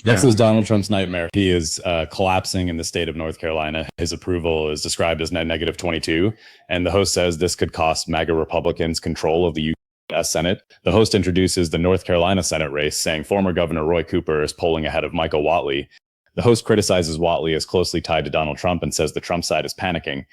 This is Donald Trump's nightmare. He is collapsing in the state of North Carolina. His approval is described as net negative 22. And the host says this could cost MAGA Republicans control of the U.S. Senate. The host introduces the North Carolina Senate race, saying former Governor Roy Cooper is polling ahead of Michael Whatley. The host criticizes Whatley as closely tied to Donald Trump and says the Trump side is panicking.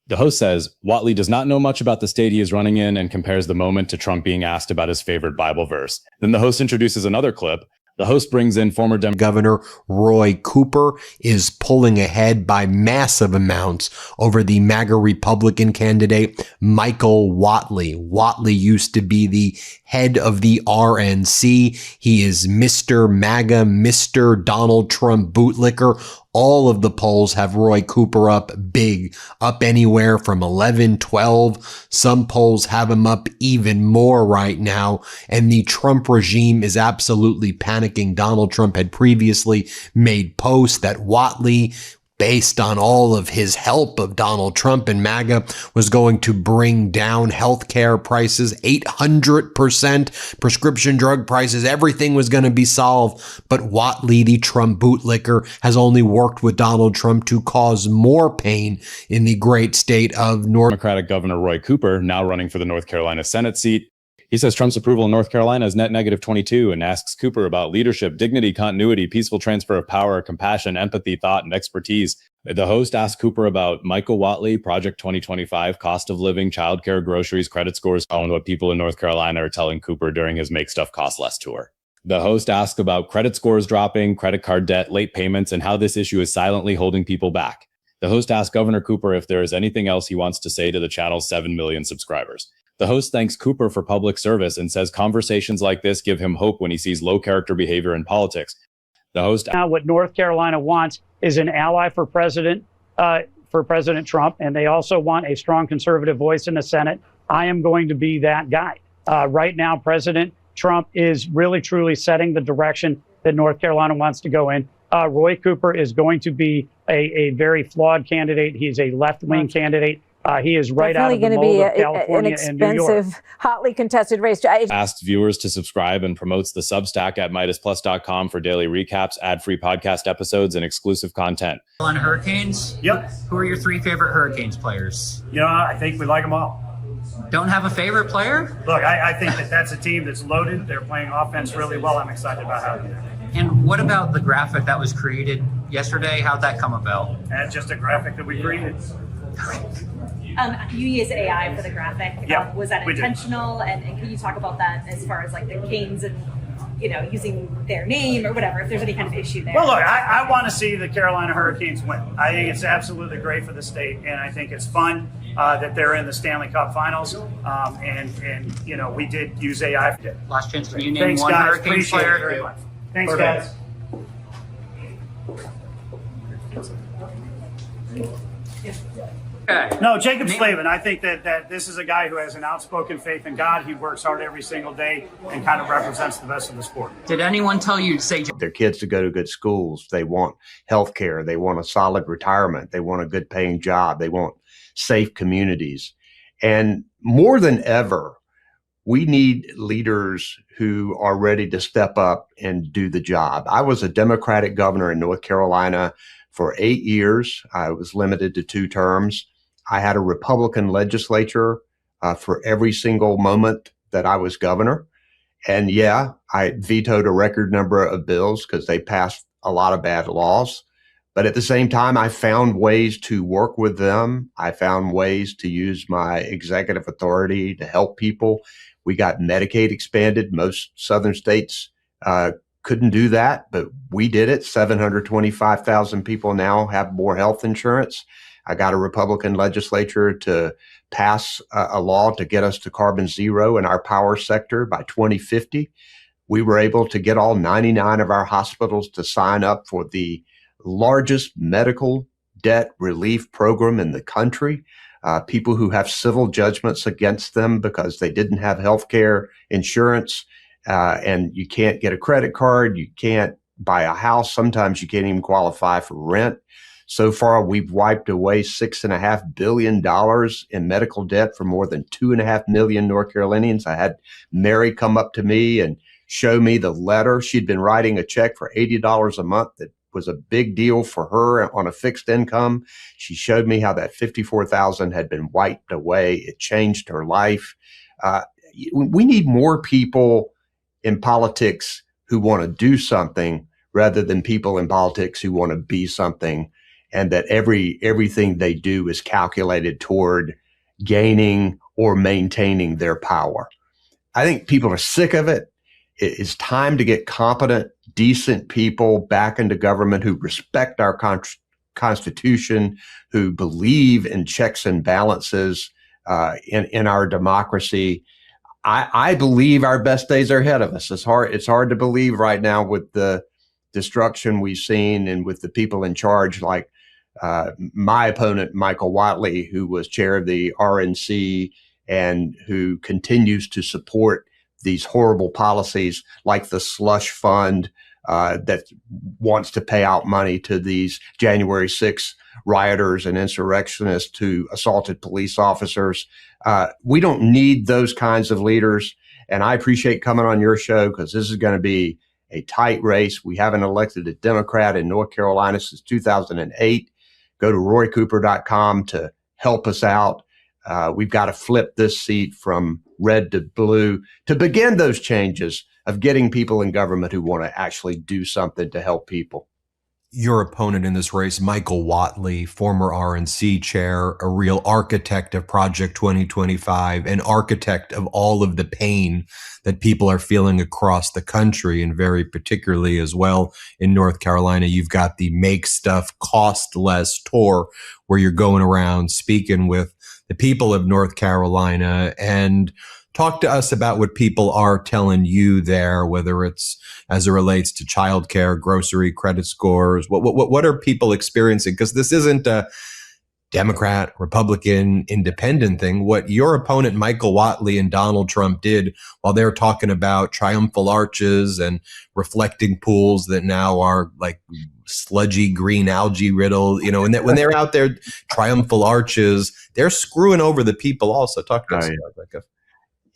The host says Whatley does not know much about the state he is running in and compares the moment to Trump being asked about his favorite Bible verse. Then the host introduces another clip. The host brings in former Governor Roy Cooper is pulling ahead by massive amounts over the MAGA Republican candidate, Michael Whatley. Whatley used to be the head of the RNC. He is Mr. MAGA, Mr. Donald Trump bootlicker. All of the polls have Roy Cooper up big, up anywhere from 11, 12. Some polls have him up even more right now. And the Trump regime is absolutely panicking. Donald Trump had previously made posts that Whatley, based on all of his help of Donald Trump and MAGA, was going to bring down healthcare prices 800%, prescription drug prices, everything was going to be solved. But Whatley, the Trump bootlicker, has only worked with Donald Trump to cause more pain in the great state of North. Democratic Governor Roy Cooper, now running for the North Carolina Senate seat. He says Trump's approval in North Carolina is net negative 22 and asks Cooper about leadership, dignity, continuity, peaceful transfer of power, compassion, empathy, thought, and expertise. The host asks Cooper about Michael Whatley, Project 2025, cost of living, childcare, groceries, credit scores, and what people in North Carolina are telling Cooper during his Make Stuff Cost Less tour. The host asks about credit scores dropping, credit card debt, late payments, and how this issue is silently holding people back. The host asks Governor Cooper if there is anything else he wants to say to the channel's 7 million subscribers. The host thanks Cooper for public service and says conversations like this give him hope when he sees low character behavior in politics. The host now what North Carolina wants is an ally for President Trump, and they also want a strong conservative voice in the Senate. I am going to be that guy. Right now, President Trump is really truly setting the direction that North Carolina wants to go in. Roy Cooper is going to be a very flawed candidate. He's a left-wing candidate. He is right out of the mold of California and New York. An expensive, hotly contested race. Asked viewers to subscribe and promotes the Substack at MidasPlus.com for daily recaps, ad-free podcast episodes, and exclusive content. On Hurricanes? Yep. Who are your 3 favorite Hurricanes players? You know, I think we like them all. Don't have a favorite player? Look, I think that's a team that's loaded. They're playing offense really well. I'm excited about how they're doing. And what about the graphic that was created yesterday? How'd that come about? That's just a graphic that we created. You used AI for the graphic. Yeah, was that intentional? And can you talk about that as far as like the Canes and, you know, using their name or whatever, if there's any kind of issue there? Well, look, I want to see the Carolina Hurricanes win. I think it's absolutely great for the state, and I think it's fun that they're in the Stanley Cup Finals. And you know, we did use AI. Last chance, can you name Thanks, one guys. Hurricane Appreciate player? it very much. Thanks, guys. Okay. No, Jacob Slavin. I think that this is a guy who has an outspoken faith in God. He works hard every single day and kind of represents the best of the sport. Did anyone tell you to say their kids to go to good schools? They want health care. They want a solid retirement. They want a good paying job. They want safe communities. And more than ever, we need leaders who are ready to step up and do the job. I was a Democratic governor in North Carolina for 8 years. I was limited to 2 terms. I had a Republican legislature for every single moment that I was governor. And yeah, I vetoed a record number of bills because they passed a lot of bad laws. But at the same time, I found ways to work with them. I found ways to use my executive authority to help people. We got Medicaid expanded. Most southern states couldn't do that, but we did it. 725,000 people now have more health insurance. I got a Republican legislature to pass a law to get us to carbon zero in our power sector by 2050. We were able to get all 99 of our hospitals to sign up for the largest medical debt relief program in the country. People who have civil judgments against them because they didn't have health care insurance, and you can't get a credit card, you can't buy a house, sometimes you can't even qualify for rent. So far, we've wiped away $6.5 billion in medical debt for more than 2.5 million North Carolinians. I had Mary come up to me and show me the letter. She'd been writing a check for $80 a month that was a big deal for her on a fixed income. She showed me how that $54,000 had been wiped away. It changed her life. We need more people in politics who want to do something rather than people in politics who want to be something, and that everything they do is calculated toward gaining or maintaining their power. I think people are sick of it. It's time to get competent, decent people back into government who respect our Constitution, who believe in checks and balances in our democracy. I believe our best days are ahead of us. It's hard to believe right now with the destruction we've seen and with the people in charge, like my opponent, Michael Whatley, who was chair of the RNC and who continues to support these horrible policies like the slush fund that wants to pay out money to these January 6th rioters and insurrectionists who assaulted police officers. We don't need those kinds of leaders. And I appreciate coming on your show because this is going to be a tight race. We haven't elected a Democrat in North Carolina since 2008. Go to roycooper.com to help us out. We've got to flip this seat from red to blue to begin those changes of getting people in government who want to actually do something to help people. Your opponent in this race, Michael Whatley, former RNC chair, a real architect of Project 2025, an architect of all of the pain that people are feeling across the country, and very particularly as well in North Carolina. You've got the Make Stuff Cost Less tour where you're going around speaking with the people of North Carolina. And talk to us about what people are telling you there, whether it's as it relates to childcare, grocery, credit scores. What are people experiencing? Because this isn't a Democrat, Republican, independent thing. What your opponent, Michael Whatley and Donald Trump did while they're talking about triumphal arches and reflecting pools that now are like sludgy green algae riddled, and that when they're out there, triumphal arches, they're screwing over the people also. Talk to us about that.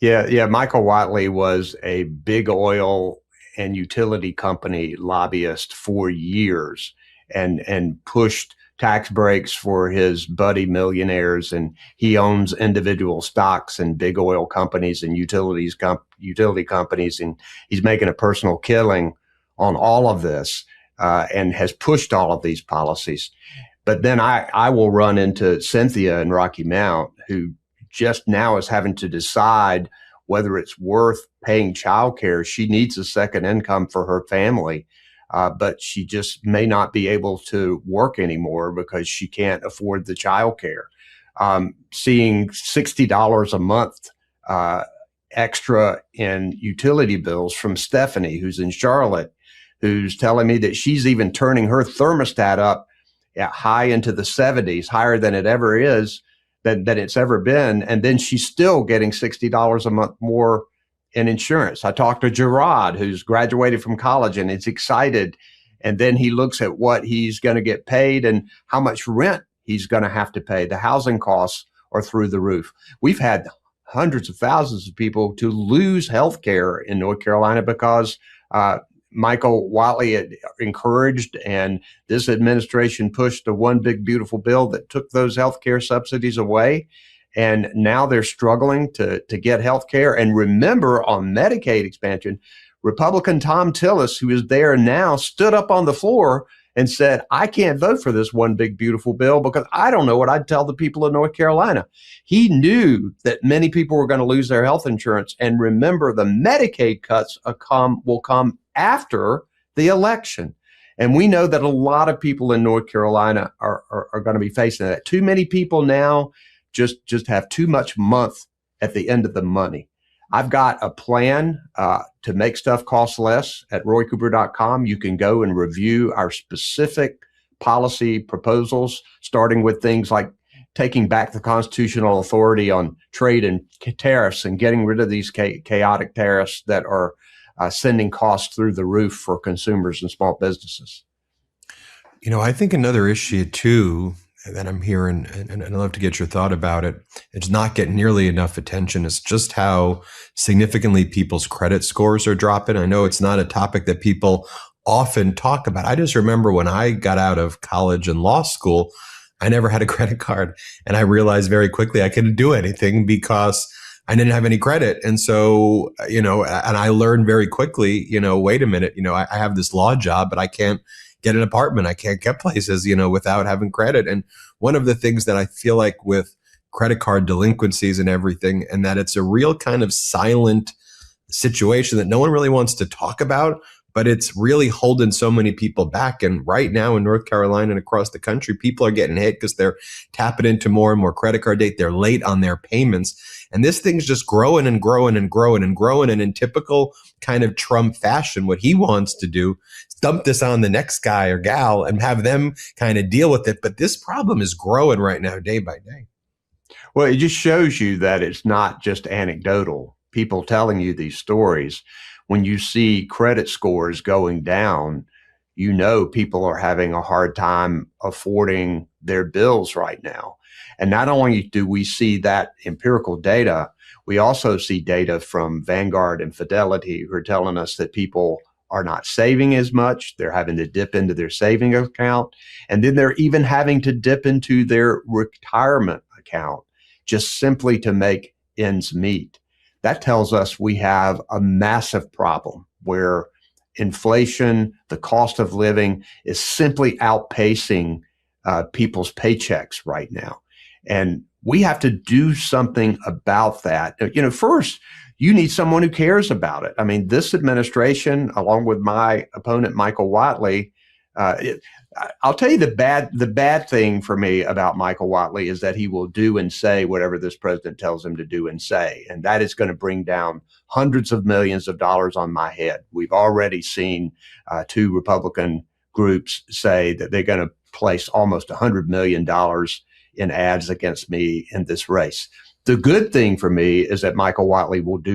Yeah. Michael Whatley was a big oil and utility company lobbyist for years and pushed tax breaks for his buddy millionaires. And he owns individual stocks in big oil companies and utility companies. And he's making a personal killing on all of this and has pushed all of these policies. But then I will run into Cynthia in Rocky Mount, who just now is having to decide whether it's worth paying childcare. She needs a second income for her family, but she just may not be able to work anymore because she can't afford the childcare. Seeing $60 a month extra in utility bills from Stephanie, who's in Charlotte, who's telling me that she's even turning her thermostat up high into the 70s, higher than it ever is, than it's ever been. And then she's still getting $60 a month more in insurance. I talked to Gerard, who's graduated from college and is excited. And then he looks at what he's going to get paid and how much rent he's going to have to pay. The housing costs are through the roof. We've had hundreds of thousands of people to lose health care in North Carolina because Michael Whatley had encouraged, and this administration pushed a one big beautiful bill that took those health care subsidies away. And now they're struggling to get health care. And remember, on Medicaid expansion, Republican Tom Tillis, who is there now, stood up on the floor and said, I can't vote for this one big beautiful bill because I don't know what I'd tell the people of North Carolina. He knew that many people were going to lose their health insurance. And remember, the Medicaid cuts will come after the election. And we know that a lot of people in North Carolina are going to be facing that. Too many people now just have too much month at the end of the money. I've got a plan to make stuff cost less at roycooper.com. You can go and review our specific policy proposals, starting with things like taking back the constitutional authority on trade and tariffs and getting rid of these chaotic tariffs that are sending costs through the roof for consumers and small businesses. I think another issue too, that I'm hearing, and I'd love to get your thought about it. It's not getting nearly enough attention. It's just how significantly people's credit scores are dropping. I know it's not a topic that people often talk about. I just remember when I got out of college and law school, I never had a credit card. And I realized very quickly I couldn't do anything because I didn't have any credit. And so, and I learned very quickly, wait a minute, I have this law job, but I can't get an apartment. I can't get places, without having credit. And one of the things that I feel like with credit card delinquencies and everything, and that it's a real kind of silent situation that no one really wants to talk about, but it's really holding so many people back. And right now in North Carolina and across the country, people are getting hit because they're tapping into more and more credit card debt. They're late on their payments. And this thing's just growing and growing and growing and growing. And in typical kind of Trump fashion, what he wants to do is dump this on the next guy or gal and have them kind of deal with it. But this problem is growing right now, day by day. Well, it just shows you that it's not just anecdotal. People telling you these stories. When you see credit scores going down, people are having a hard time affording their bills right now. And not only do we see that empirical data, we also see data from Vanguard and Fidelity who are telling us that people are not saving as much. They're having to dip into their saving account. And then they're even having to dip into their retirement account just simply to make ends meet. That tells us we have a massive problem where inflation, the cost of living is simply outpacing people's paychecks right now. And we have to do something about that. First, you need someone who cares about it. I mean, this administration, along with my opponent, Michael Whatley, I'll tell you the bad thing for me about Michael Whatley is that he will do and say whatever this president tells him to do and say. And that is going to bring down hundreds of millions of dollars on my head. We've already seen two Republican groups say that they're going to place almost $100 million in ads against me in this race. The good thing for me is that Michael Whatley will do